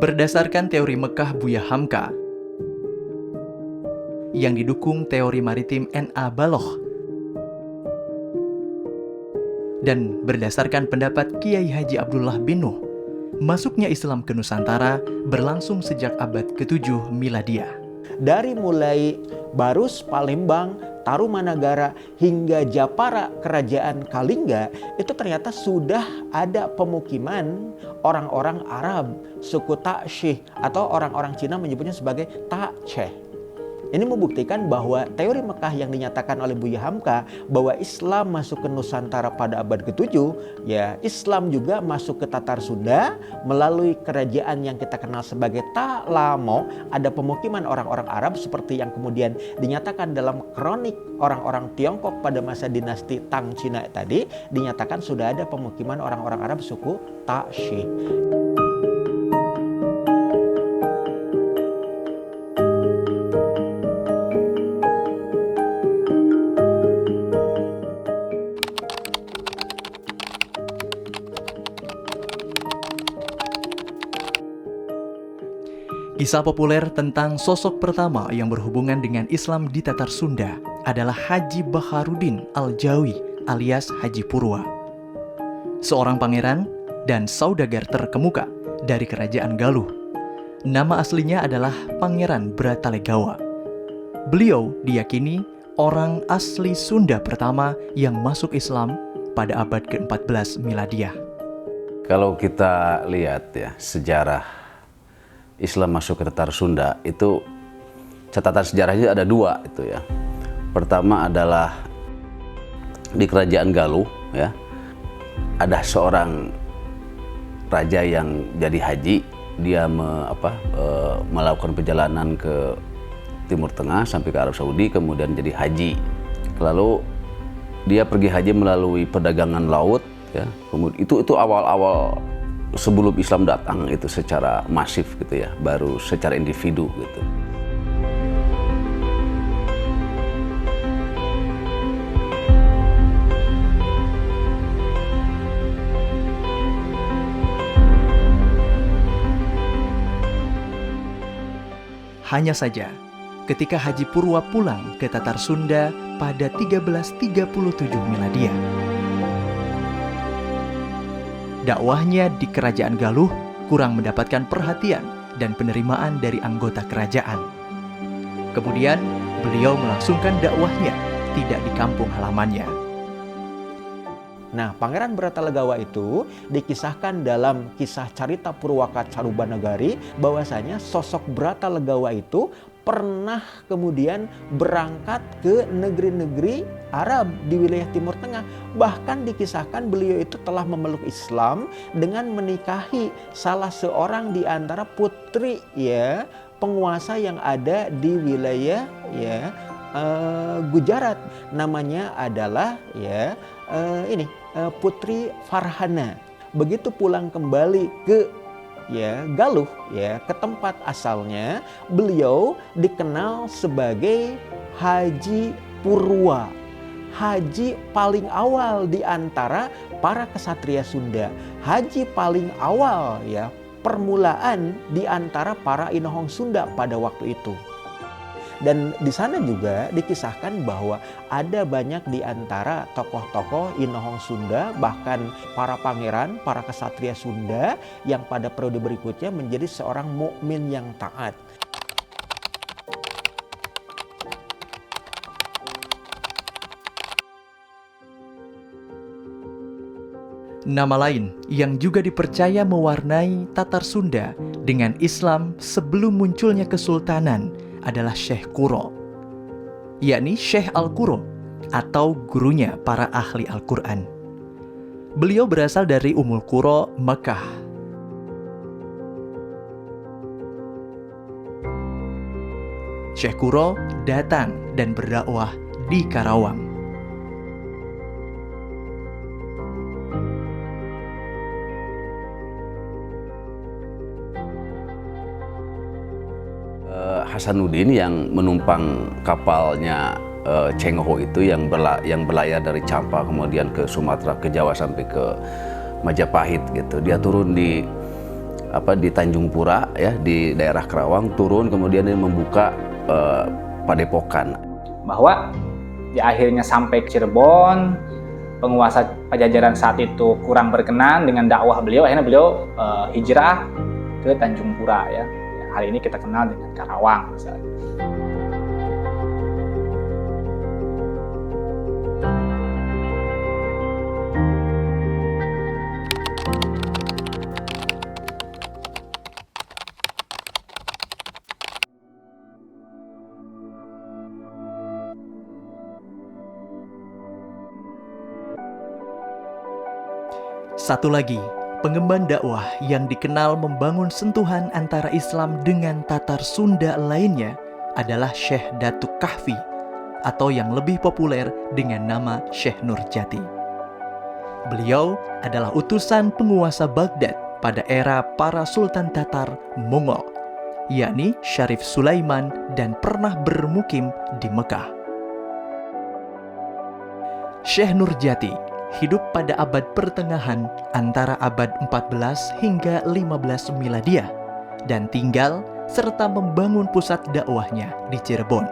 Berdasarkan teori Mekah Buya Hamka yang didukung teori maritim N.A. Baloch dan berdasarkan pendapat Kiai Haji Abdullah bin Nuh, masuknya Islam ke Nusantara berlangsung sejak abad ke-7 Miladiah. Dari mulai Barus, Palembang, Tarumanagara hingga Japara kerajaan Kalingga itu ternyata sudah ada pemukiman orang-orang Arab suku Ta'syih atau orang-orang Cina menyebutnya sebagai Ta'ceh. Ini membuktikan bahwa teori Mekah yang dinyatakan oleh Buya Hamka bahwa Islam masuk ke Nusantara pada abad ke-7, ya Islam juga masuk ke Tatar Sunda melalui kerajaan yang kita kenal sebagai Ta'lamo. Ada pemukiman orang-orang Arab seperti yang kemudian dinyatakan dalam kronik orang-orang Tiongkok pada masa dinasti Tang Cina tadi, dinyatakan sudah ada pemukiman orang-orang Arab suku Ta'syih. Kisah populer tentang sosok pertama yang berhubungan dengan Islam di Tatar Sunda adalah Haji Baharudin Al-Jawi alias Haji Purwa. Seorang pangeran dan saudagar terkemuka dari kerajaan Galuh. Nama aslinya adalah Pangeran Bratalegawa. Beliau diyakini orang asli Sunda pertama yang masuk Islam pada abad ke-14 Miladiah. Kalau kita lihat ya sejarah Islam masuk ke Tatar Sunda itu catatan sejarahnya ada dua itu ya. Pertama adalah di kerajaan Galuh ya. Ada seorang raja yang jadi haji, dia melakukan perjalanan ke Timur Tengah sampai ke Arab Saudi kemudian jadi haji. Lalu dia pergi haji melalui perdagangan laut ya. Kemudian itu awal-awal sebelum Islam datang itu secara masif gitu ya, baru secara individu gitu. Hanya saja, ketika Haji Purwa pulang ke Tatar Sunda pada 1337 Miladiah, dakwahnya di kerajaan Galuh kurang mendapatkan perhatian dan penerimaan dari anggota kerajaan. Kemudian, beliau melangsungkan dakwahnya tidak di kampung halamannya. Nah, Pangeran Bratalegawa itu dikisahkan dalam kisah Carita Purwaka Carubanagari bahwasanya sosok Bratalegawa itu pernah kemudian berangkat ke negeri-negeri Arab di wilayah Timur Tengah. Bahkan dikisahkan beliau itu telah memeluk Islam dengan menikahi salah seorang di antara putri ya penguasa yang ada di wilayah ya Gujarat. Namanya adalah ya Putri Farhana. Begitu pulang kembali ke ya Galuh ya ke tempat asalnya, beliau dikenal sebagai Haji Purwa. Haji paling awal di antara para kesatria Sunda. Haji paling awal ya, permulaan di antara para inohong Sunda pada waktu itu. Dan di sana juga dikisahkan bahwa ada banyak di antara tokoh-tokoh inohong Sunda, bahkan para pangeran, para kesatria Sunda yang pada periode berikutnya menjadi seorang mukmin yang taat. Nama lain yang juga dipercaya mewarnai Tatar Sunda dengan Islam sebelum munculnya kesultanan adalah Syekh Kuro, yakni Syekh Al-Kuro atau gurunya para ahli Al-Quran. Beliau berasal dari Ummul Qura, Mekah. Syekh Kuro datang dan berdakwah di Karawang. Hasanuddin yang menumpang kapalnya Cengho itu yang berlayar dari Campa kemudian ke Sumatera, ke Jawa sampai ke Majapahit gitu. Dia turun di Tanjung Pura ya, di daerah Karawang, turun kemudian dia membuka padepokan. Bahwa di akhirnya sampai ke Cirebon, penguasa Pajajaran saat itu kurang berkenan dengan dakwah beliau, akhirnya beliau hijrah ke Tanjung Pura ya. Hari ini kita kenal dengan Karawang misalnya. Satu lagi, pengemban dakwah yang dikenal membangun sentuhan antara Islam dengan Tatar Sunda lainnya adalah Syekh Datuk Kahfi atau yang lebih populer dengan nama Syekh Nurjati. Beliau adalah utusan penguasa Baghdad pada era para Sultan Tatar Mongol, yakni Syarif Sulaiman, dan pernah bermukim di Mekah. Syekh Nurjati hidup pada abad pertengahan antara abad 14 hingga 15 Miladiah dan tinggal serta membangun pusat dakwahnya di Cirebon.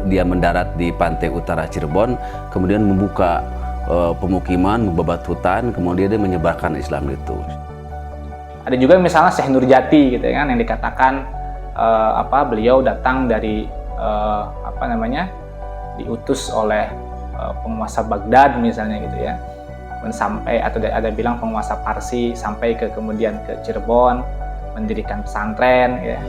Dia mendarat di pantai utara Cirebon, kemudian membuka pemukiman, membabat hutan, kemudian dia menyebarkan Islam itu. Ada juga misalnya Syekh Nurjati gitu kan, yang dikatakan beliau datang dari diutus oleh penguasa Baghdad misalnya gitu ya, sampai atau ada bilang penguasa Parsi sampai kemudian ke Cirebon mendirikan pesantren ya.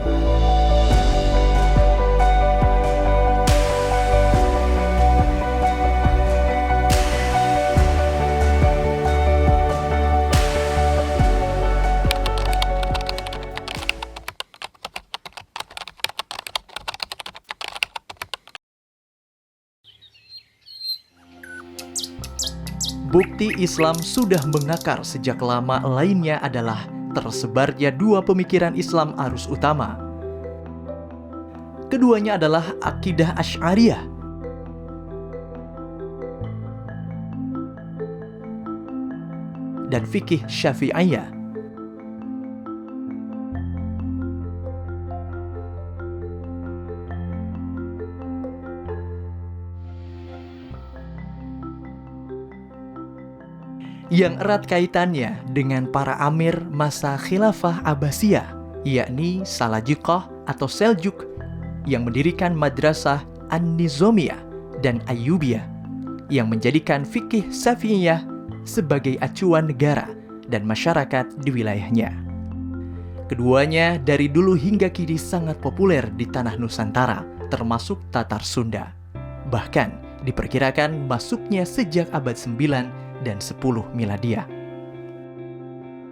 Bukti Islam sudah mengakar sejak lama lainnya adalah tersebarnya dua pemikiran Islam arus utama. Keduanya adalah akidah Asy'ariyah dan fikih Syafi'iyah. Yang erat kaitannya dengan para amir masa khilafah Abbasiyah, yakni Salajikah atau Seljuk, yang mendirikan madrasah An-Nizamiyah dan Ayyubiyah, yang menjadikan fikih Syafi'iyah sebagai acuan negara dan masyarakat di wilayahnya. Keduanya dari dulu hingga kini sangat populer di tanah Nusantara, termasuk Tatar Sunda. Bahkan diperkirakan masuknya sejak abad 9 dan 10 Miladiah.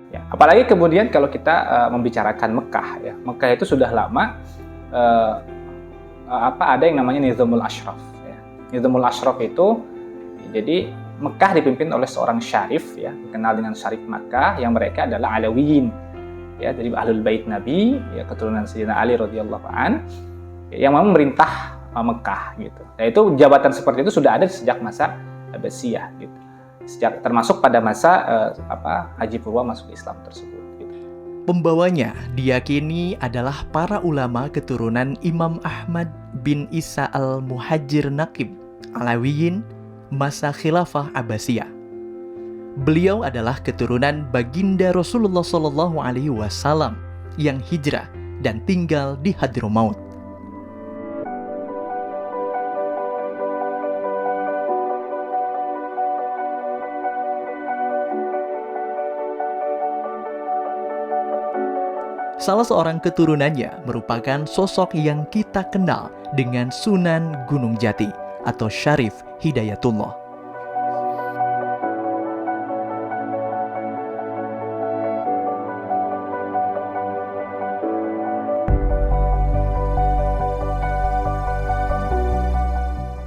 Ya, apalagi kemudian kalau kita membicarakan Mekah ya. Mekah itu sudah lama ada yang namanya Nizamul Ashraf ya. Nizamul Ashraf itu jadi Mekah dipimpin oleh seorang syarif ya, dikenal dengan Syarif Makkah, yang mereka adalah Alawiyin. ya, dari Ahlul Bait Nabi, ya, keturunan Sayyidina Ali radhiyallahu an, yang memang memerintah Mekah gitu. Nah, itu jabatan seperti itu sudah ada sejak masa Abbasiyah gitu. Termasuk pada masa Haji Purwa masuk Islam tersebut gitu. Pembawanya diyakini adalah para ulama keturunan Imam Ahmad bin Isa al-Muhajir Naqib Alawiyin masa khilafah Abbasiyah. Beliau adalah keturunan baginda Rasulullah SAW yang hijrah dan tinggal di Hadramaut. Salah seorang keturunannya merupakan sosok yang kita kenal dengan Sunan Gunung Jati atau Syarif Hidayatullah.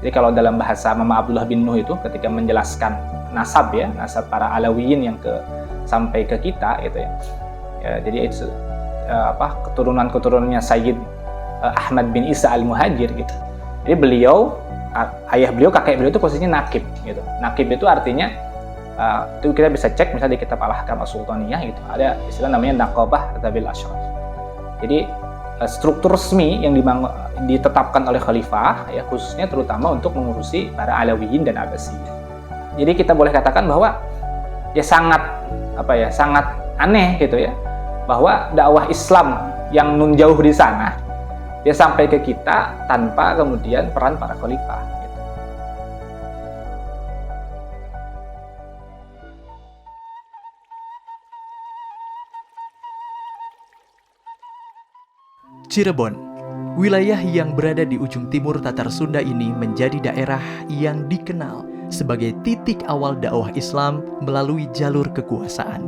Jadi kalau dalam bahasa Mama Abdullah bin Nuh itu ketika menjelaskan nasab ya, nasab para Alawiyin yang sampai ke kita gitu ya. Jadi itu keturunan-keturunannya Sayyid Ahmad bin Isa al-Muhajir gitu. Jadi beliau, ayah beliau, kakek beliau itu posisinya nakib gitu. Nakib itu artinya itu kita bisa cek misalnya di kitab Al-Ahkam As-Sultaniyah gitu. Ada istilah namanya Naqabah Ratabil Ashraf. Jadi struktur resmi yang ditetapkan oleh khalifah ya, khususnya terutama untuk mengurusi para Alawiyin dan Abbasiyah. Jadi kita boleh katakan bahwa ya sangat aneh gitu ya, bahwa dakwah Islam yang nun jauh di sana dia sampai ke kita tanpa kemudian peran para khalifah gitu. Cirebon, wilayah yang berada di ujung timur Tatar Sunda ini menjadi daerah yang dikenal sebagai titik awal dakwah Islam melalui jalur kekuasaan.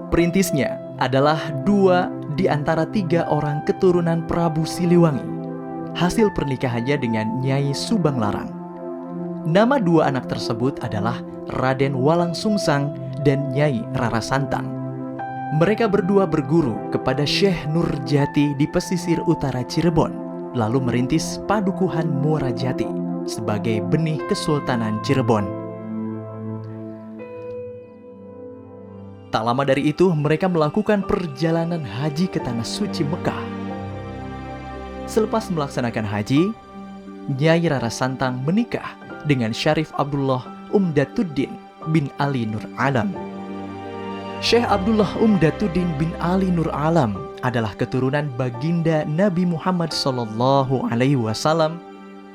Perintisnya adalah 2 di antara 3 orang keturunan Prabu Siliwangi, hasil pernikahannya dengan Nyai Subang Larang. Nama 2 anak tersebut adalah Raden Walang Sungsang dan Nyai Rara Santang. Mereka berdua berguru kepada Syekh Nurjati di pesisir utara Cirebon, lalu merintis Padukuhan Muara Jati sebagai benih Kesultanan Cirebon. Tak lama dari itu, mereka melakukan perjalanan haji ke Tanah Suci Mekah. Selepas melaksanakan haji, Nyai Rara Santang menikah dengan Syarif Abdullah Umdatuddin bin Ali Nur Alam. Syekh Abdullah Umdatuddin bin Ali Nur Alam adalah keturunan baginda Nabi Muhammad SAW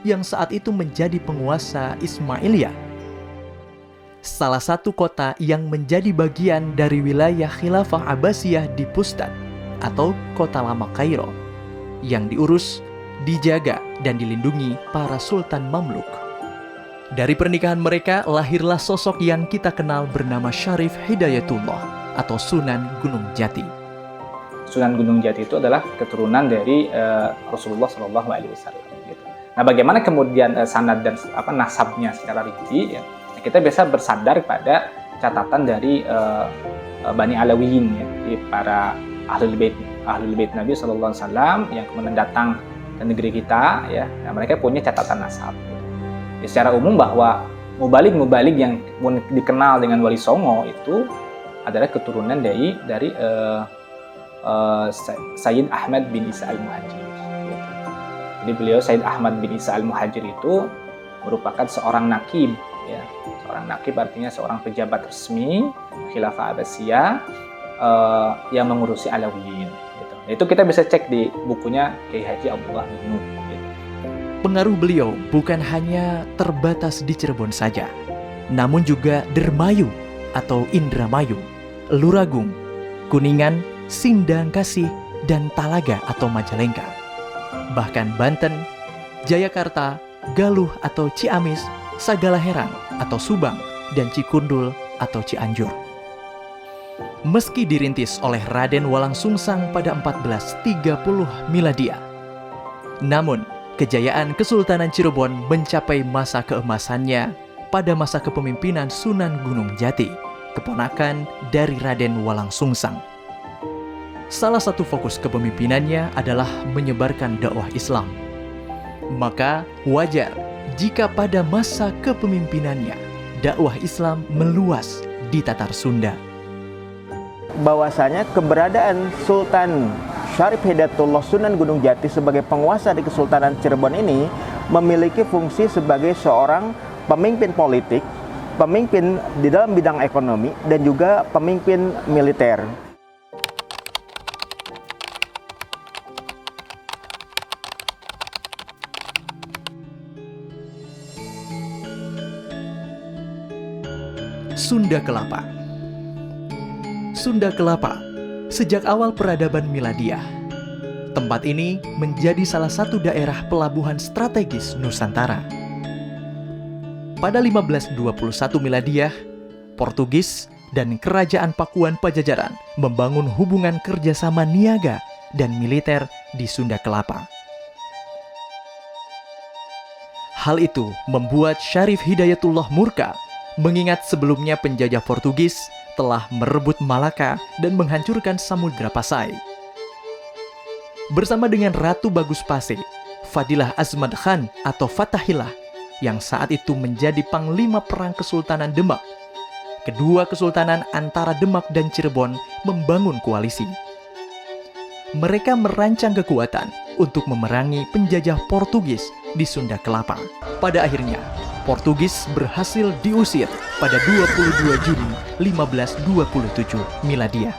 yang saat itu menjadi penguasa Ismailiyah, salah satu kota yang menjadi bagian dari wilayah Khilafah Abbasiyah di Pustat atau Kota Lama Kairo, yang diurus, dijaga, dan dilindungi para Sultan Mamluk. Dari pernikahan mereka lahirlah sosok yang kita kenal bernama Syarif Hidayatullah atau Sunan Gunung Jati. Sunan Gunung Jati itu adalah keturunan dari Rasulullah SAW. Gitu. Nah, bagaimana kemudian sanad dan nasabnya secara rinci? Ya, kita bisa bersandar pada catatan dari Bani Alawiyin ya, di para Ahlul Bait Nabi SAW yang kemudian datang ke negeri kita ya. Nah, mereka punya catatan nasab. Ya, secara umum bahwa mubalik yang dikenal dengan Wali Songo itu adalah keturunan dari Sayyid Ahmad bin Isa al-Muhajir. Gitu. Jadi beliau Sayyid Ahmad bin Isa al-Muhajir itu merupakan seorang nakib. Ya, seorang nakib artinya seorang pejabat resmi Khilafah Abbasiyah yang mengurusi Alawiyin. Gitu. Itu kita bisa cek di bukunya Kiai Haji Abdullah bin Nuh. Gitu. Pengaruh beliau bukan hanya terbatas di Cirebon saja, namun juga Dermayu atau Indramayu, Luragung, Kuningan, Sindangkasih, dan Talaga atau Majalengka. Bahkan Banten, Jayakarta, Galuh atau Ciamis, Sagalaherang atau Subang, dan Cikundul atau Cianjur. Meski dirintis oleh Raden Walang Sungsang pada 1430 Miladiah, namun kejayaan Kesultanan Cirebon mencapai masa keemasannya pada masa kepemimpinan Sunan Gunung Jati, keponakan dari Raden Walang Sungsang. salah satu fokus kepemimpinannya adalah menyebarkan dakwah Islam. Maka wajar jika pada masa kepemimpinannya dakwah Islam meluas di Tatar Sunda. Bahwasanya keberadaan Sultan Syarif Hidayatullah Sunan Gunung Jati sebagai penguasa di Kesultanan Cirebon ini memiliki fungsi sebagai seorang pemimpin politik, pemimpin di dalam bidang ekonomi, dan juga pemimpin militer. Sunda Kelapa. Sunda Kelapa, sejak awal peradaban Miladiah, tempat ini menjadi salah satu daerah pelabuhan strategis Nusantara. Pada 1521 Miladiah, Portugis dan Kerajaan Pakuan Pajajaran membangun hubungan kerjasama niaga dan militer di Sunda Kelapa. Hal itu membuat Syarif Hidayatullah murka, mengingat sebelumnya penjajah Portugis telah merebut Malaka dan menghancurkan Samudra Pasai. Bersama dengan Ratu Bagus Pase, Fadilah Azmad Khan atau Fatahillah, yang saat itu menjadi panglima perang Kesultanan Demak, kedua kesultanan antara Demak dan Cirebon membangun koalisi. Mereka merancang kekuatan untuk memerangi penjajah Portugis di Sunda Kelapa. Pada akhirnya, Portugis berhasil diusir pada 22 Juni 1527 Miladiah.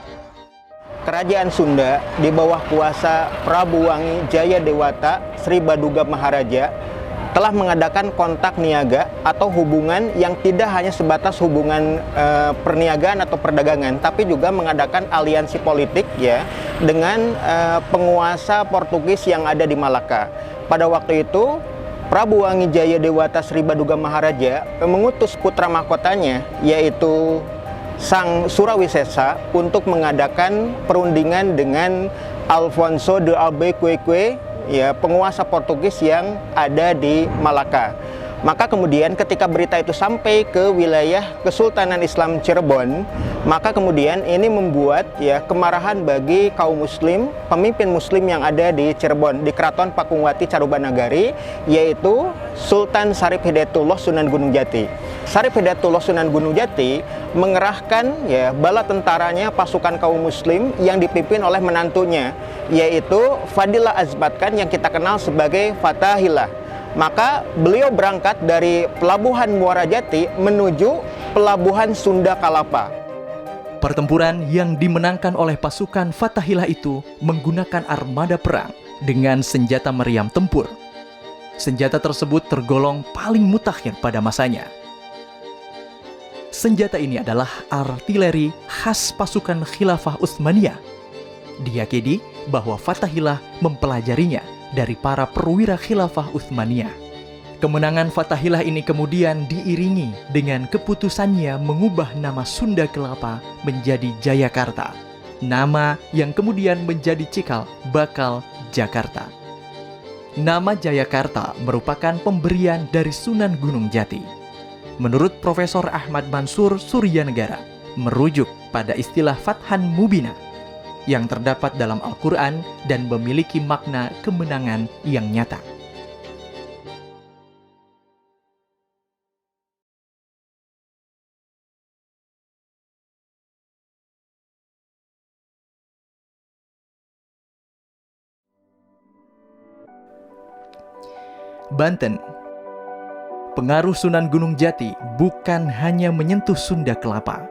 Kerajaan Sunda di bawah kuasa Prabu Wangi Jayadewata Sri Baduga Maharaja telah mengadakan kontak niaga atau hubungan yang tidak hanya sebatas hubungan perniagaan atau perdagangan, tapi juga mengadakan aliansi politik ya dengan penguasa Portugis yang ada di Malaka. Pada waktu itu Prabu Wangi Jayadewata Sri Baduga Maharaja mengutus putra mahkotanya yaitu Sang Surawisesa untuk mengadakan perundingan dengan Alfonso de Albuquerque, ya, penguasa Portugis yang ada di Malaka. Maka kemudian ketika berita itu sampai ke wilayah Kesultanan Islam Cirebon, maka kemudian ini membuat ya kemarahan bagi kaum muslim, pemimpin muslim yang ada di Cirebon, di Keraton Pakungwati Carubanagari, yaitu Sultan Syarif Hidayatullah Sunan Gunung Jati. Syarif Hidayatullah Sunan Gunung Jati mengerahkan ya bala tentaranya, pasukan kaum muslim yang dipimpin oleh menantunya, yaitu Fadilah Azmad Khan yang kita kenal sebagai Fatahillah. Maka beliau berangkat dari pelabuhan Muara Jati menuju pelabuhan Sunda Kelapa. Pertempuran yang dimenangkan oleh pasukan Fatahillah itu menggunakan armada perang dengan senjata meriam tempur. Senjata tersebut tergolong paling mutakhir pada masanya. Senjata ini adalah artileri khas pasukan Khilafah Utsmaniyah. Diyakini bahwa Fatahillah mempelajarinya dari para perwira Khilafah Utsmaniyah. Kemenangan Fatahillah ini kemudian diiringi dengan keputusannya mengubah nama Sunda Kelapa menjadi Jayakarta, nama yang kemudian menjadi cikal bakal Jakarta. Nama Jayakarta merupakan pemberian dari Sunan Gunung Jati. Menurut Profesor Ahmad Mansur Suryanegara, merujuk pada istilah Fathan Mubina yang terdapat dalam Al-Quran dan memiliki makna kemenangan yang nyata. Banten. Pengaruh Sunan Gunung Jati bukan hanya menyentuh Sunda Kelapa.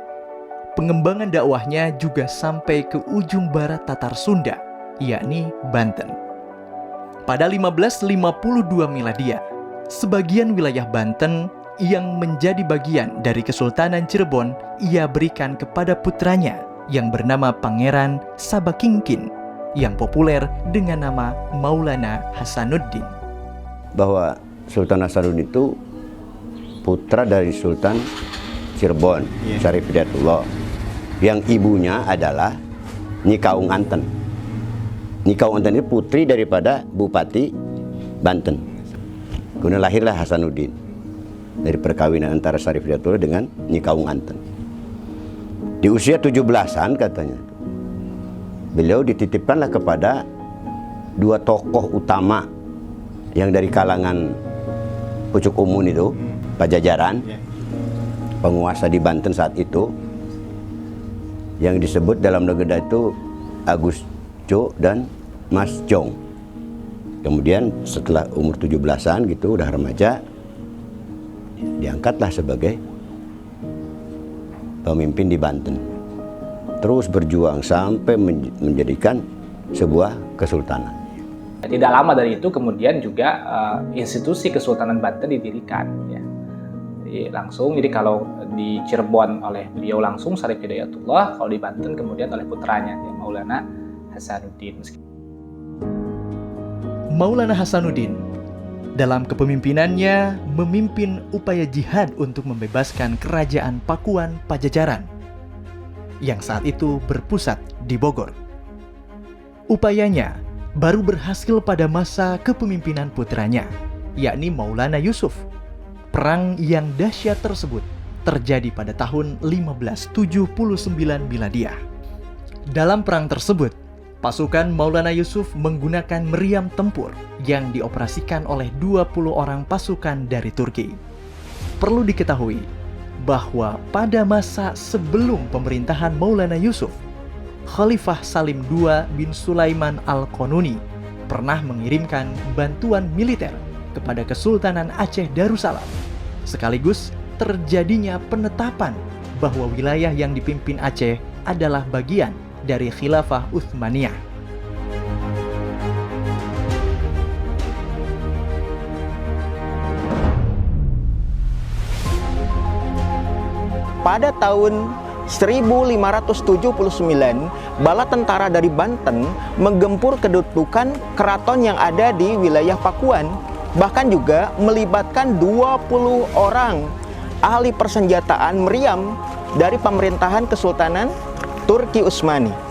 Pengembangan dakwahnya juga sampai ke ujung barat Tatar Sunda, yakni Banten. Pada 1552 Miladiah, sebagian wilayah Banten yang menjadi bagian dari Kesultanan Cirebon ia berikan kepada putranya yang bernama Pangeran Sabakingkin yang populer dengan nama Maulana Hasanuddin. Bahwa Sultan Hasanuddin itu putra dari Sultan Cirebon, Syarif Hidayatullah, yang ibunya adalah Nyi Kaung Anten. Nyi Kaung Anten itu putri daripada Bupati Banten. Kemudian lahirlah Hasanuddin dari perkawinan antara Syarif Hidayatullah dengan Nyi Kaung Anten. Di usia 17-an katanya, beliau dititipkanlah kepada dua tokoh utama yang dari kalangan Pucuk Umun itu, Pajajaran, penguasa di Banten saat itu, yang disebut dalam legenda itu Agus Co dan Mas Jong. Kemudian setelah umur 17-an gitu, udah remaja, diangkatlah sebagai pemimpin di Banten. Terus berjuang sampai menjadikan sebuah kesultanan. Tidak lama dari itu kemudian juga institusi Kesultanan Banten didirikan. Ya. Jadi kalau di Cirebon oleh beliau langsung Syarif Hidayatullah, kalau di Banten kemudian oleh putranya ya, Maulana Hasanuddin. Maulana Hasanuddin dalam kepemimpinannya memimpin upaya jihad untuk membebaskan kerajaan Pakuan Pajajaran yang saat itu berpusat di Bogor. Upayanya baru berhasil pada masa kepemimpinan putranya, yakni Maulana Yusuf. Perang yang dahsyat tersebut terjadi pada tahun 1579 Miladiah. Dalam perang tersebut, pasukan Maulana Yusuf menggunakan meriam tempur yang dioperasikan oleh 20 orang pasukan dari Turki. Perlu diketahui bahwa pada masa sebelum pemerintahan Maulana Yusuf, Khalifah Salim II bin Sulaiman Al-Qanuni pernah mengirimkan bantuan militer kepada Kesultanan Aceh Darussalam, sekaligus terjadinya penetapan bahwa wilayah yang dipimpin Aceh adalah bagian dari Khilafah Utsmaniyah. Pada tahun 1579, bala tentara dari Banten menggempur kedudukan keraton yang ada di wilayah Pakuan, bahkan juga melibatkan 20 orang ahli persenjataan meriam dari pemerintahan Kesultanan Turki Utsmani.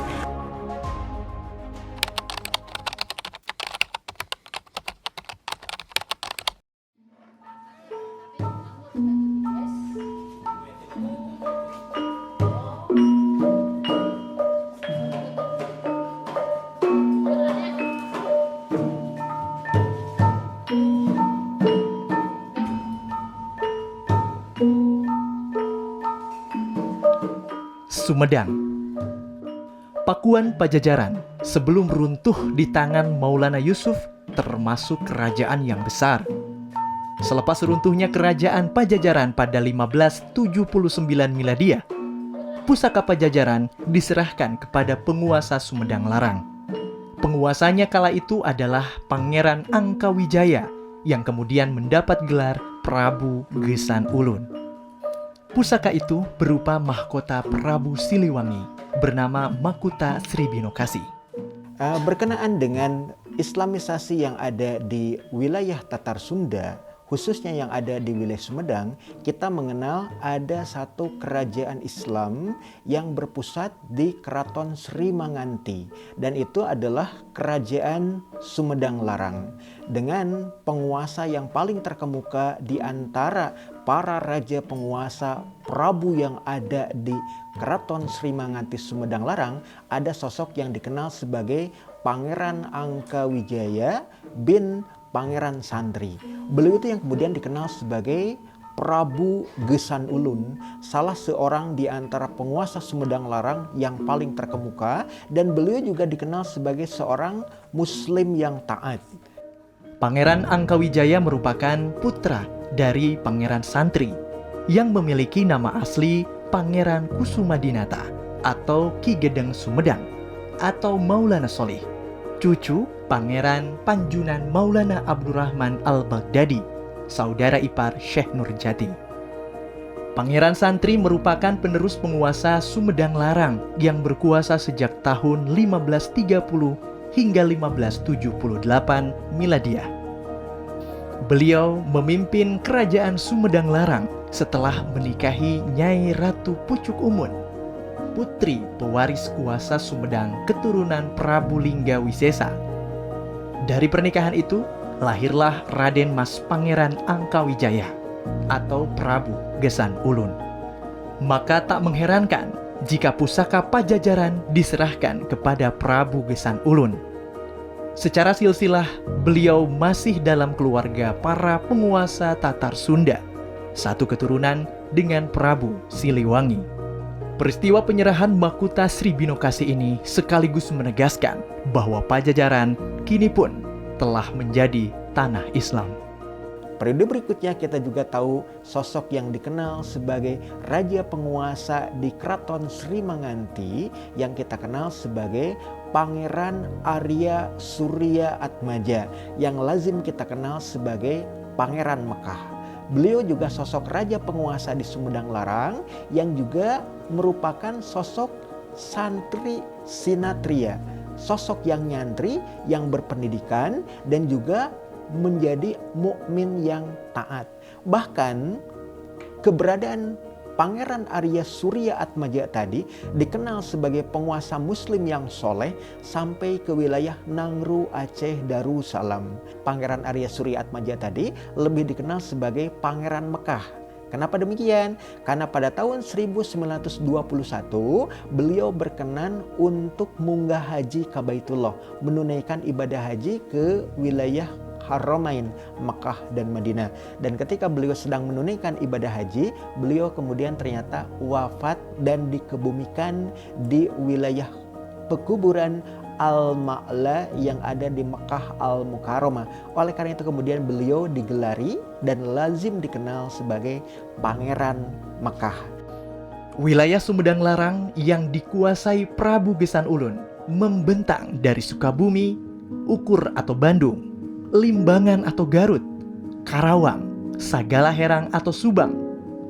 Sumedang. Pakuan Pajajaran sebelum runtuh di tangan Maulana Yusuf termasuk kerajaan yang besar. Selepas runtuhnya kerajaan Pajajaran pada 1579 Miladiah, pusaka Pajajaran diserahkan kepada penguasa Sumedang Larang. Penguasanya kala itu adalah Pangeran Angkawijaya yang kemudian mendapat gelar Prabu Gesan Ulun. Pusaka itu berupa mahkota Prabu Siliwangi bernama Makuta Sribinokasi. Berkenaan dengan Islamisasi yang ada di wilayah Tatar Sunda, khususnya yang ada di wilayah Sumedang, kita mengenal ada satu kerajaan Islam yang berpusat di Keraton Sri Manganti, dan itu adalah Kerajaan Sumedang Larang, dengan penguasa yang paling terkemuka di antara para raja penguasa Prabu yang ada di Keraton Sri Manganti Sumedang Larang. Ada sosok yang dikenal sebagai Pangeran Angkawijaya bin Pangeran Santri. Beliau itu yang kemudian dikenal sebagai Prabu Gesan Ulun, salah seorang di antara penguasa Sumedang Larang yang paling terkemuka, dan beliau juga dikenal sebagai seorang Muslim yang taat. Pangeran Angkawijaya merupakan putra dari Pangeran Santri yang memiliki nama asli Pangeran Kusumadinata atau Ki Gedeng Sumedang atau Maulana Solih, cucu Pangeran Panjunan Maulana Abdurrahman Al-Baghdadi, saudara ipar Syekh Nurjati. Pangeran Santri merupakan penerus penguasa Sumedang Larang yang berkuasa sejak tahun 1530 hingga 1578 Miladiah. Beliau memimpin kerajaan Sumedang Larang setelah menikahi Nyai Ratu Pucuk Umun, putri pewaris kuasa Sumedang keturunan Prabu Lingga Wisesa. Dari pernikahan itu lahirlah Raden Mas Pangeran Angkawijaya atau Prabu Gesan Ulun. Maka tak mengherankan jika pusaka Pajajaran diserahkan kepada Prabu Gesan Ulun. Secara silsilah, beliau masih dalam keluarga para penguasa Tatar Sunda, satu keturunan dengan Prabu Siliwangi. Peristiwa penyerahan mahkota Sri Binokasi ini sekaligus menegaskan bahwa Pajajaran kini pun telah menjadi tanah Islam. Periode berikutnya kita juga tahu sosok yang dikenal sebagai raja penguasa di Keraton Sri Manganti yang kita kenal sebagai Pangeran Arya Surya Atmaja yang lazim kita kenal sebagai Pangeran Mekah. Beliau juga sosok raja penguasa di Sumedang Larang yang juga merupakan sosok santri sinatria, sosok yang nyantri, yang berpendidikan dan juga menjadi mukmin yang taat. Bahkan keberadaan Pangeran Arya Surya Atmaja tadi dikenal sebagai penguasa muslim yang soleh sampai ke wilayah Nangru, Aceh, Darussalam. Pangeran Arya Surya Atmaja tadi lebih dikenal sebagai Pangeran Mekah. Kenapa demikian? Karena pada tahun 1921 beliau berkenan untuk munggah haji ke Baitullah, menunaikan ibadah haji ke wilayah Haramain, Mekah dan Madinah. Dan ketika beliau sedang menunaikan ibadah haji, beliau kemudian ternyata wafat dan dikebumikan di wilayah pekuburan Al-Ma'la yang ada di Mekah Al-Mukarramah. Oleh karena itu kemudian beliau digelari dan lazim dikenal sebagai Pangeran Mekah. Wilayah Sumedang Larang yang dikuasai Prabu Gesan Ulun membentang dari Sukabumi, Ukur atau Bandung, Limbangan atau Garut, Karawang, Sagalaherang atau Subang,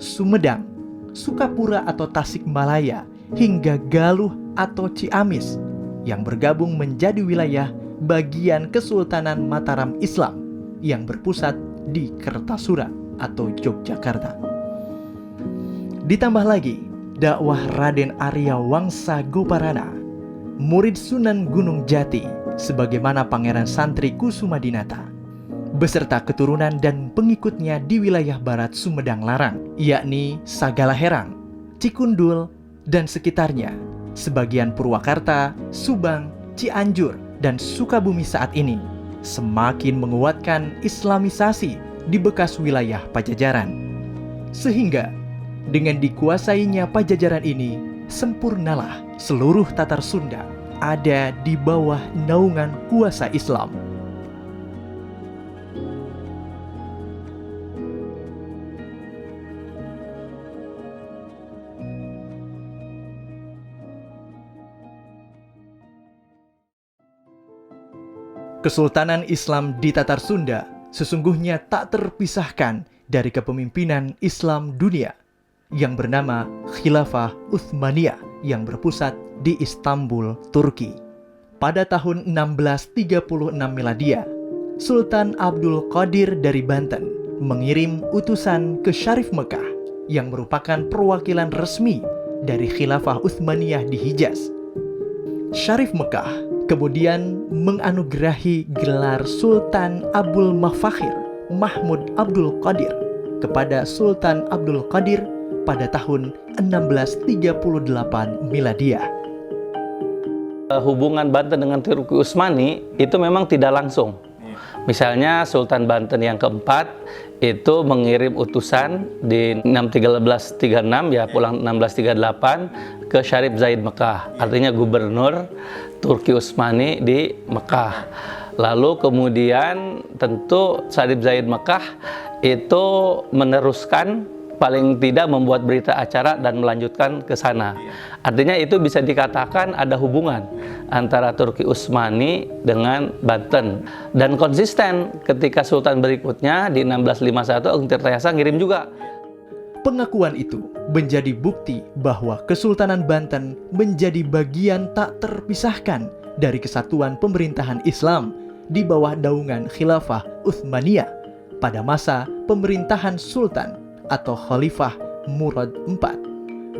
Sumedang, Sukapura atau Tasikmalaya, hingga Galuh atau Ciamis yang bergabung menjadi wilayah bagian Kesultanan Mataram Islam yang berpusat di Kertasura atau Yogyakarta. Ditambah lagi dakwah Raden Arya Wangsa Goparana, murid Sunan Gunung Jati, sebagaimana Pangeran Santri Kusumadinata, beserta keturunan dan pengikutnya di wilayah barat Sumedang Larang, yakni Sagalaherang, Cikundul, dan sekitarnya, sebagian Purwakarta, Subang, Cianjur, dan Sukabumi saat ini, semakin menguatkan Islamisasi di bekas wilayah Pajajaran. Sehingga, dengan dikuasainya Pajajaran ini, sempurnalah seluruh Tatar Sunda ada di bawah naungan kuasa Islam. Kesultanan Islam di Tatar Sunda sesungguhnya tak terpisahkan dari kepemimpinan Islam dunia yang bernama Khilafah Utsmaniyah yang berpusat di Istanbul, Turki. Pada tahun 1636 Miladia, Sultan Abdul Qadir dari Banten mengirim utusan ke Syarif Mekah yang merupakan perwakilan resmi dari Khilafah Utsmaniyah di Hijaz. Syarif Mekah kemudian menganugerahi gelar Sultan Abul Mafakhir Mahmud Abdul Qadir kepada Sultan Abdul Qadir pada tahun 1638 Miladiah. Hubungan Banten dengan Turki Utsmani itu memang tidak langsung. Misalnya Sultan Banten yang keempat itu mengirim utusan di 1336 ya pulang 1638 ke Syarif Zaid Mekah, artinya gubernur Turki Utsmani di Mekah. Lalu kemudian tentu Syarif Zaid Mekah itu meneruskan, paling tidak membuat berita acara dan melanjutkan ke sana. Artinya itu bisa dikatakan ada hubungan antara Turki Utsmani dengan Banten. Dan konsisten ketika Sultan berikutnya di 1651 Agung Tirtayasa ngirim juga. Pengakuan itu menjadi bukti bahwa Kesultanan Banten menjadi bagian tak terpisahkan dari kesatuan pemerintahan Islam di bawah naungan Khilafah Utsmaniyah pada masa pemerintahan Sultan atau Khalifah Murad IV.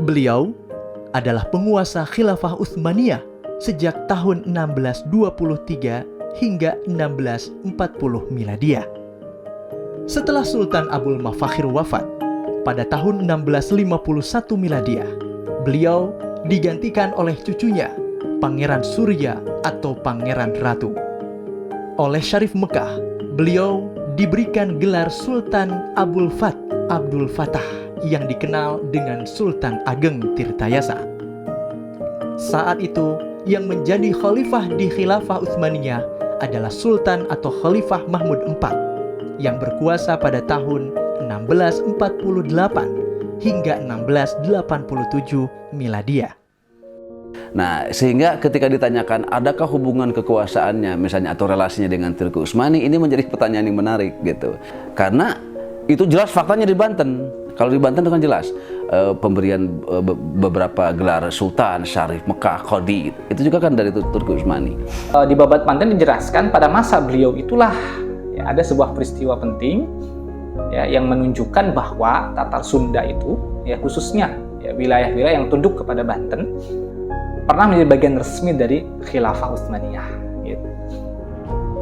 Beliau adalah penguasa Khilafah Utsmaniyah sejak tahun 1623 hingga 1640 Miladiah. Setelah Sultan Abul Mafakhir wafat pada tahun 1651 Miladiah, beliau digantikan oleh cucunya, Pangeran Surya atau Pangeran Ratu. Oleh Syarif Mekah, beliau diberikan gelar Sultan Abdul Fattah yang dikenal dengan Sultan Ageng Tirtayasa. Saat itu, yang menjadi khalifah di Khilafah Utsmaniyah adalah Sultan atau Khalifah Mahmud IV yang berkuasa pada tahun 1648 hingga 1687 Miladiah. Nah, sehingga ketika ditanyakan adakah hubungan kekuasaannya misalnya atau relasinya dengan Tengku Utsmani, ini menjadi pertanyaan yang menarik gitu. Karena itu jelas faktanya di Banten. Kalau di Banten itu kan jelas pemberian beberapa gelar Sultan, Syarif Mekah, Qadi, itu juga kan dari Tengku Utsmani. Di Babat Banten dijelaskan pada masa beliau itulah ya, ada sebuah peristiwa penting ya, yang menunjukkan bahwa Tatar Sunda itu ya, khususnya ya, wilayah-wilayah yang tunduk kepada Banten pernah menjadi bagian resmi dari Khilafah Utsmaniyah. Gitu.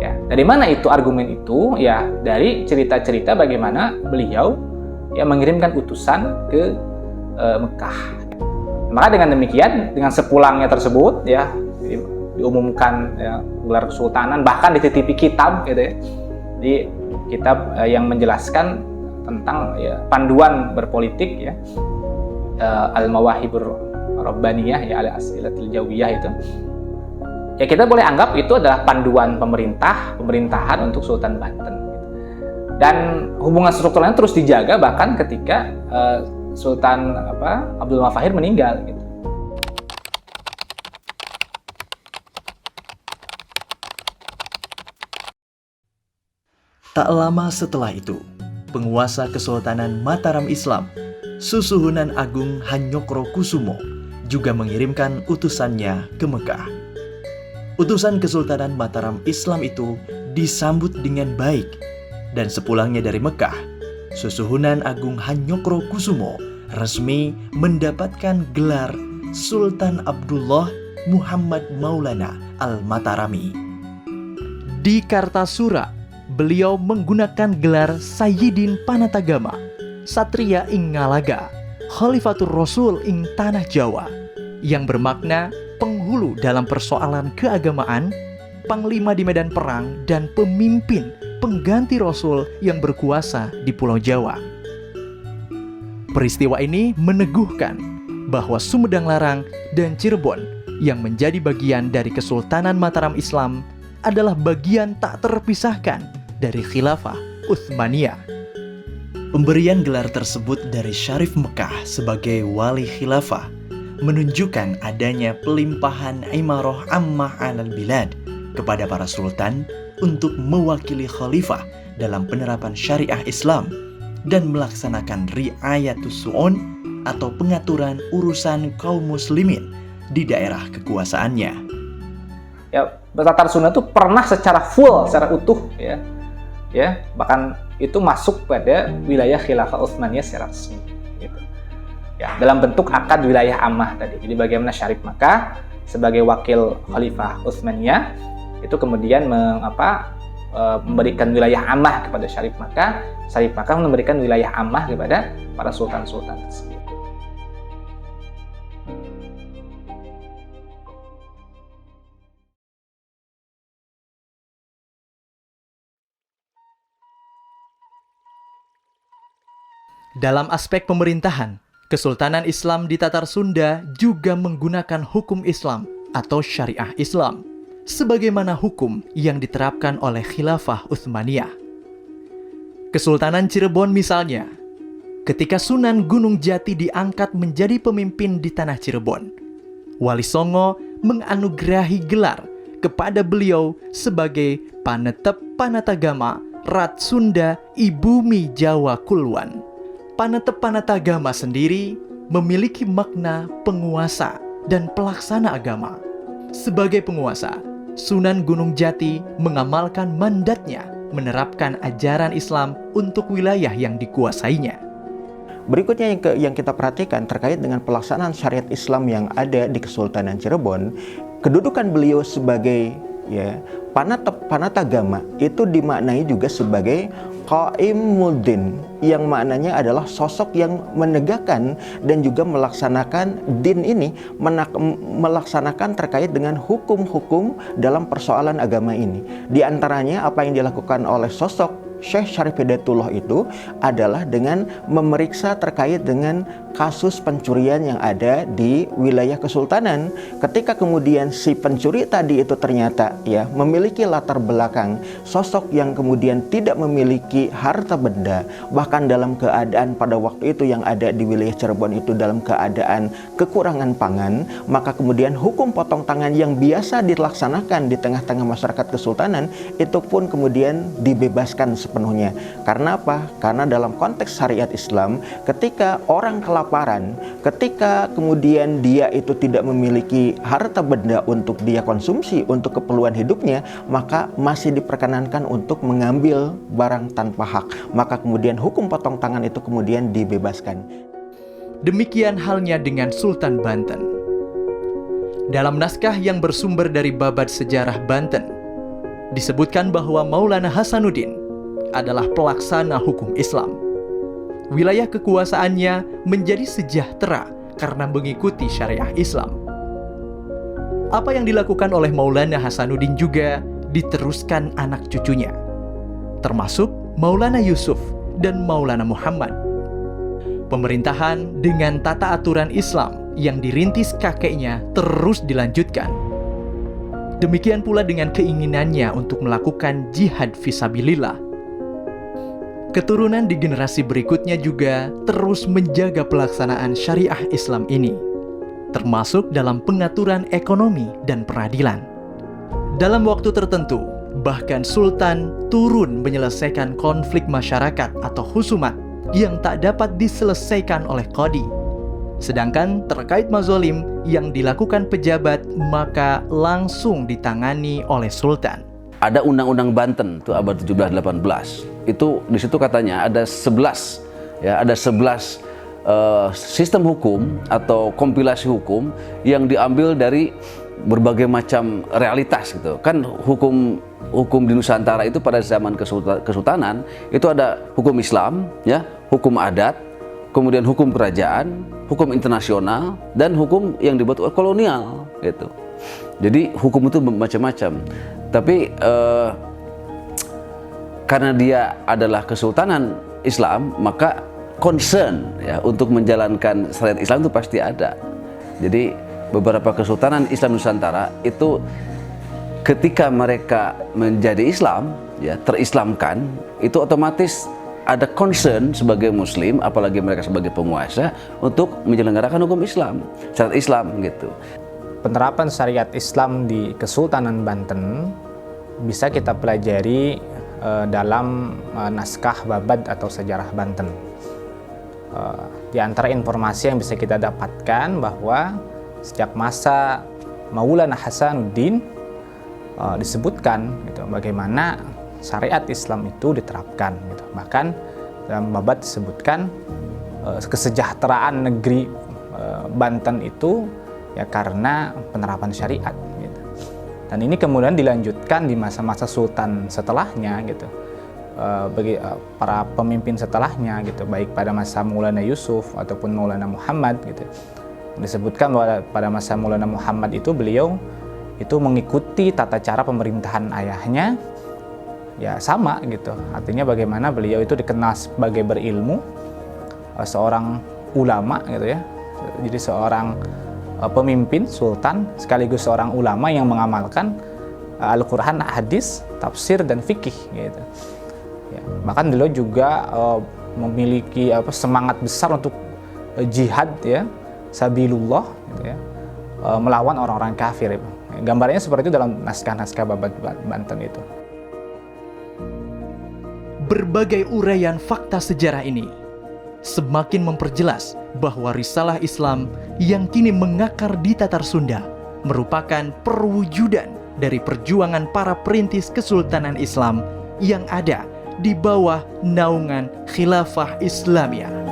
Ya, dari mana itu argumen itu? Ya, dari cerita-cerita bagaimana beliau ya mengirimkan utusan ke Mekah. Maka dengan demikian, dengan sepulangnya tersebut, ya diumumkan ya, gelar kesultanan, bahkan dititipi kitab, gitu ya, di kitab yang menjelaskan tentang ya, panduan berpolitik, ya, Al-Mawahibur Rabbaniyah, ya, Al-As'ilatul Jawiyah itu. Ya kita boleh anggap itu adalah panduan pemerintahan untuk Sultan Banten. Dan hubungan strukturalnya terus dijaga bahkan ketika Sultan Abdul Mafahir meninggal. Gitu. Tak lama setelah itu, penguasa Kesultanan Mataram Islam, Susuhunan Agung Hanyokro Kusumo, juga mengirimkan utusannya ke Mekah. Utusan Kesultanan Mataram Islam itu disambut dengan baik, dan sepulangnya dari Mekah, Susuhunan Agung Hanyokro Kusumo resmi mendapatkan gelar Sultan Abdullah Muhammad Maulana Al-Matarami. Di Kartasura, beliau menggunakan gelar Sayyidin Panatagama, Satria ing Ngalaga, Khalifatur Rasul ing Tanah Jawa, yang bermakna penghulu dalam persoalan keagamaan, panglima di medan perang, dan pemimpin pengganti Rasul yang berkuasa di Pulau Jawa. Peristiwa ini meneguhkan bahwa Sumedang Larang dan Cirebon yang menjadi bagian dari Kesultanan Mataram Islam adalah bagian tak terpisahkan dari Khilafah Utsmaniyah. Pemberian gelar tersebut dari Syarif Mekah sebagai wali khilafah menunjukkan adanya pelimpahan imarah ammah alal bilad kepada para sultan untuk mewakili khalifah dalam penerapan syariah Islam dan melaksanakan riayatus su'un atau pengaturan urusan kaum muslimin di daerah kekuasaannya. Ya, Tatar Sunda itu pernah secara full, secara utuh, ya, bahkan itu masuk pada wilayah Khilafah Utsmaniyah secara resmi. Gitu. Ya, dalam bentuk akad wilayah ammah tadi. Jadi bagaimana Syarif Mekah sebagai wakil Khalifah Utsmaniyah itu kemudian memberikan wilayah ammah kepada Syarif Mekah memberikan wilayah ammah kepada para sultan-sultan tersebut. Dalam aspek pemerintahan, Kesultanan Islam di Tatar Sunda juga menggunakan hukum Islam atau syariah Islam, sebagaimana hukum yang diterapkan oleh Khilafah Utsmaniyah. Kesultanan Cirebon misalnya, ketika Sunan Gunung Jati diangkat menjadi pemimpin di tanah Cirebon, Wali Songo menganugerahi gelar kepada beliau sebagai Panetep Panatagama Rat Sunda Ibumi Jawa Kulwan. Panetep Panatagama sendiri memiliki makna penguasa dan pelaksana agama. Sebagai penguasa, Sunan Gunung Jati mengamalkan mandatnya menerapkan ajaran Islam untuk wilayah yang dikuasainya. Berikutnya yang kita perhatikan terkait dengan pelaksanaan syariat Islam yang ada di Kesultanan Cirebon, kedudukan beliau sebagai Panetep Panatagama itu dimaknai juga sebagai Qaimuddin, yang maknanya adalah sosok yang menegakkan dan juga melaksanakan din ini, melaksanakan terkait dengan hukum-hukum dalam persoalan agama ini. Di antaranya apa yang dilakukan oleh sosok Syekh Syarif Hidayatullah itu adalah dengan memeriksa terkait dengan kasus pencurian yang ada di wilayah kesultanan. Ketika kemudian si pencuri tadi itu ternyata ya memiliki latar belakang sosok yang kemudian tidak memiliki harta benda, bahkan dalam keadaan pada waktu itu yang ada di wilayah Cirebon itu dalam keadaan kekurangan pangan, maka kemudian hukum potong tangan yang biasa dilaksanakan di tengah-tengah masyarakat kesultanan itu pun kemudian dibebaskan sepenuhnya. Karena apa? Karena dalam konteks syariat Islam, ketika orang kelaparan, ketika kemudian dia itu tidak memiliki harta benda untuk dia konsumsi untuk keperluan hidupnya, maka masih diperkenankan untuk mengambil barang tanpa hak. Maka kemudian hukum potong tangan itu kemudian dibebaskan. Demikian halnya dengan Sultan Banten. Dalam naskah yang bersumber dari Babad Sejarah Banten, disebutkan bahwa Maulana Hasanuddin adalah pelaksana hukum Islam. Wilayah kekuasaannya menjadi sejahtera karena mengikuti syariah Islam. Apa yang dilakukan oleh Maulana Hasanuddin juga diteruskan anak cucunya, termasuk Maulana Yusuf dan Maulana Muhammad. Pemerintahan dengan tata aturan Islam yang dirintis kakeknya terus dilanjutkan. Demikian pula dengan keinginannya untuk melakukan jihad fisabilillah. Keturunan di generasi berikutnya juga terus menjaga pelaksanaan syariah Islam ini, termasuk dalam pengaturan ekonomi dan peradilan. Dalam waktu tertentu, bahkan Sultan turun menyelesaikan konflik masyarakat atau husumat yang tak dapat diselesaikan oleh qadi. Sedangkan terkait mazolim yang dilakukan pejabat maka langsung ditangani oleh Sultan. Ada Undang-Undang Banten itu abad 17-18. Itu di situ katanya ada 11 ya, ada 11 sistem hukum atau kompilasi hukum yang diambil dari berbagai macam realitas gitu. Kan hukum di Nusantara itu pada zaman kesultanan itu ada hukum Islam ya, hukum adat, kemudian hukum kerajaan, hukum internasional, dan hukum yang dibuat oleh kolonial gitu. Jadi hukum itu macam-macam. Tapi karena dia adalah kesultanan Islam, maka concern ya untuk menjalankan syariat Islam itu pasti ada. Jadi beberapa kesultanan Islam Nusantara itu ketika mereka menjadi Islam ya, terislamkan, itu otomatis ada concern sebagai muslim, apalagi mereka sebagai penguasa, untuk menyelenggarakan hukum Islam, syariat Islam gitu. Penerapan syariat Islam di Kesultanan Banten bisa kita pelajari dalam naskah Babad atau Sejarah Banten. Di antara informasi yang bisa kita dapatkan bahwa sejak masa Maulana Hasanuddin disebutkan gitu, bagaimana syariat Islam itu diterapkan gitu. Bahkan dalam Babad disebutkan kesejahteraan negeri Banten itu ya karena penerapan syariat gitu. Dan ini kemudian dilanjutkan di masa-masa sultan setelahnya gitu, bagi para pemimpin setelahnya gitu, baik pada masa Maulana Yusuf ataupun Maulana Muhammad gitu. Disebutkan bahwa pada masa Maulana Muhammad itu beliau itu mengikuti tata cara pemerintahan ayahnya ya sama gitu. Artinya bagaimana beliau itu dikenal sebagai berilmu, seorang ulama gitu ya. Jadi seorang pemimpin sultan sekaligus seorang ulama yang mengamalkan Al-Qur'an, hadis, tafsir dan fikih gitu. Ya, bahkan beliau juga memiliki semangat besar untuk jihad ya, sabilullah gitu ya, melawan orang-orang kafir. Gambarnya seperti itu dalam naskah-naskah Babad Banten itu. Berbagai uraian fakta sejarah ini semakin memperjelas bahwa risalah Islam yang kini mengakar di Tatar Sunda merupakan perwujudan dari perjuangan para perintis Kesultanan Islam yang ada di bawah naungan Khilafah Islamiyah.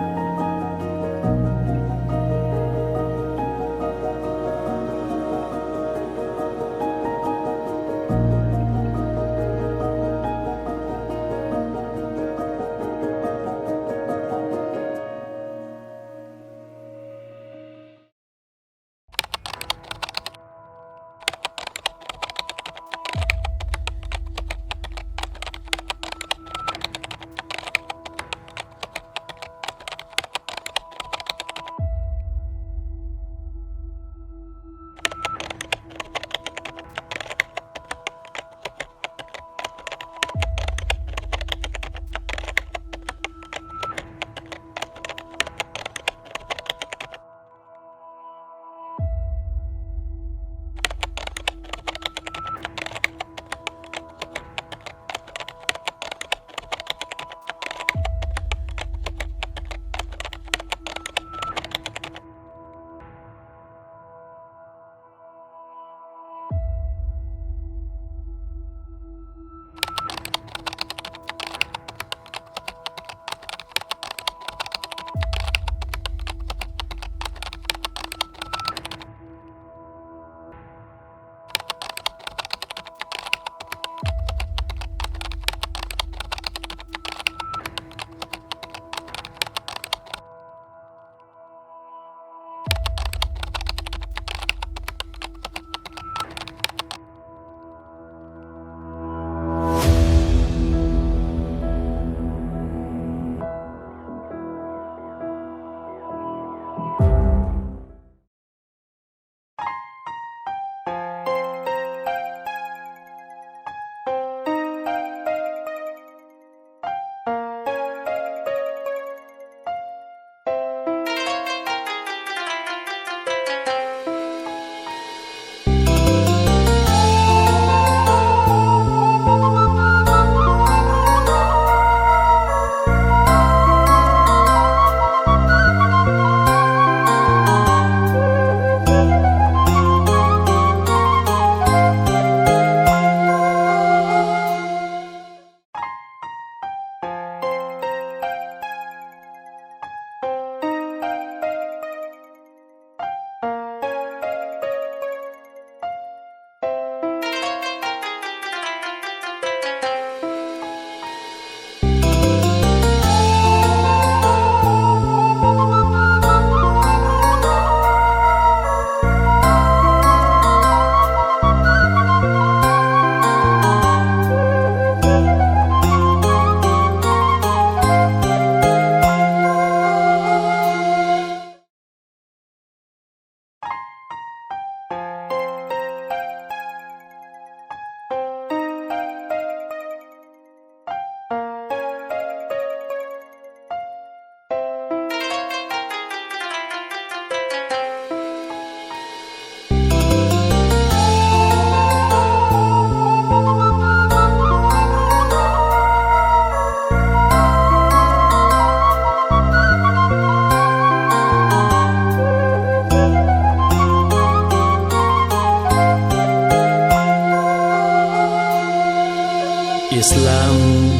Islam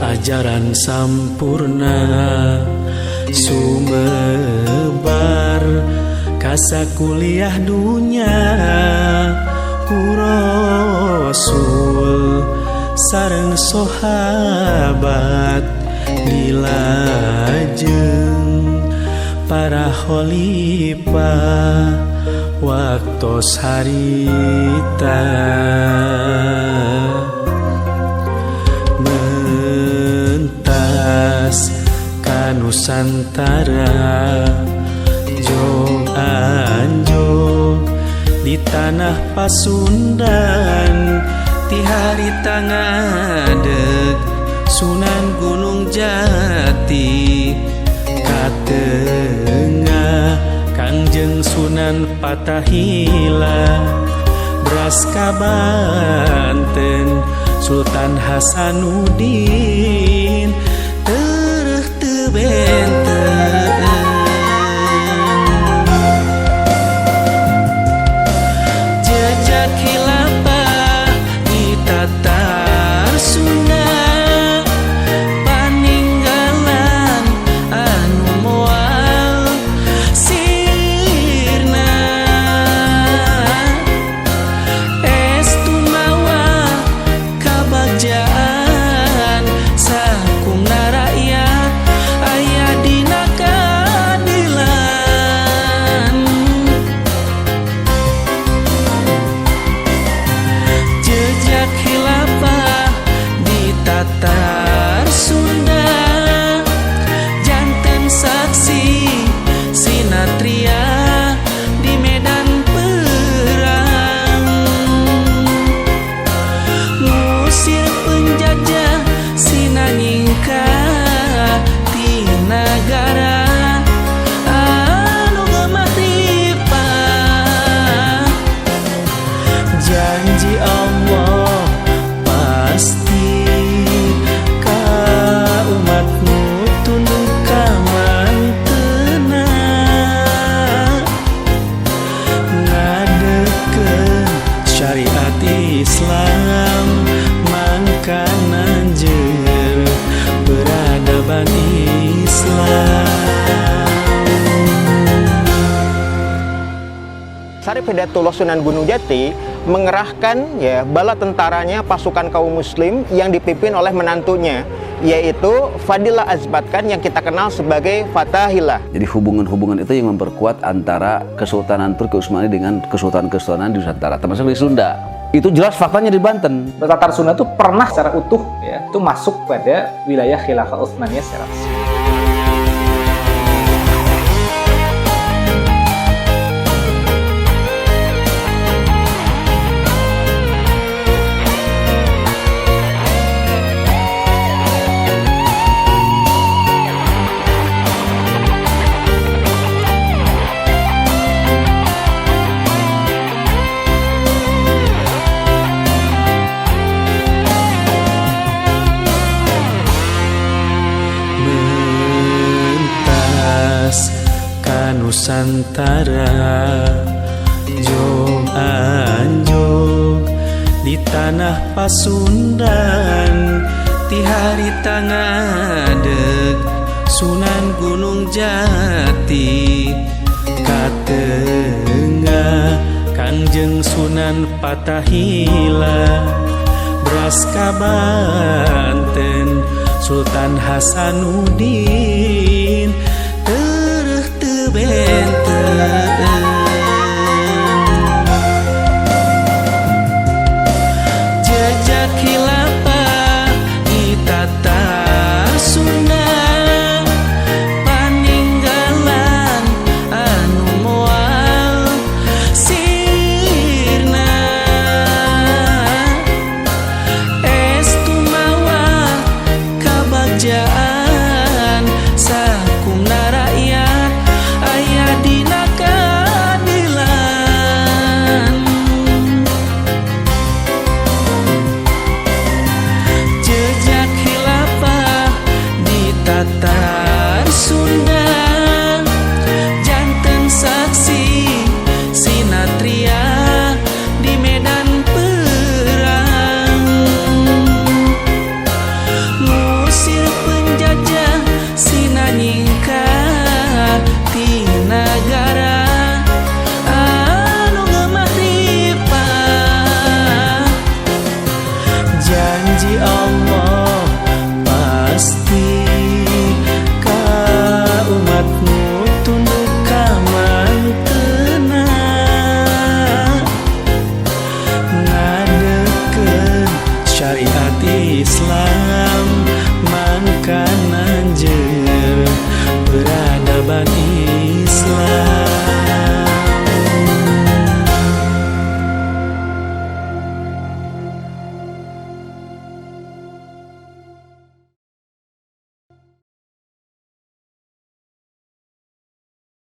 ajaran sampurna sumebar kasa kuliah dunya ku Rasul sareng sahabat dilajeng para khalifah waktos harita mentas ka Nusantara jog anjog di tanah Pasundan ti harita ngadeg Sunan Gunung Jati katengah Kangjeng Sunan Patahila beras ka Banten Sultan Hasanuddin tereh teu benten jejak khilafah di Tatar Sunda paninggalan anu moal sirna estu mawa kabagjaan sakumna rakyat aya dina keadilan jejak khilafah di Tatar Sunda janten saksi sinatria di medan perang ngusir penjajah sinanyingka ti nagara anu gemah ripah janji Allah pasti ka umatmu tunduk ka mantena ngadekeun syariat Islam mangkana jeung peradaban Islam. Syarif Hidayatullah Sunan Gunung Jati mengerahkan bala tentaranya pasukan kaum muslim yang dipimpin oleh menantunya yaitu Fadila Azbatkan yang kita kenal sebagai Fatahillah. Jadi hubungan-hubungan itu yang memperkuat antara Kesultanan Turki Utsmani dengan kesultanan-kesultanan di Nusantara, termasuk di Sunda. Itu jelas faktanya di Banten. Tatar Sunda itu pernah secara utuh ya, itu masuk pada wilayah Khilafah Utsmaniyah secara resmi. mentas ka Nusantara jog anjog di tanah Pasundan ti harita ngadeg Sunan Gunung Jati katengah Kangjeng Sunan Patahila beras ka Banten Sultan Hasanuddin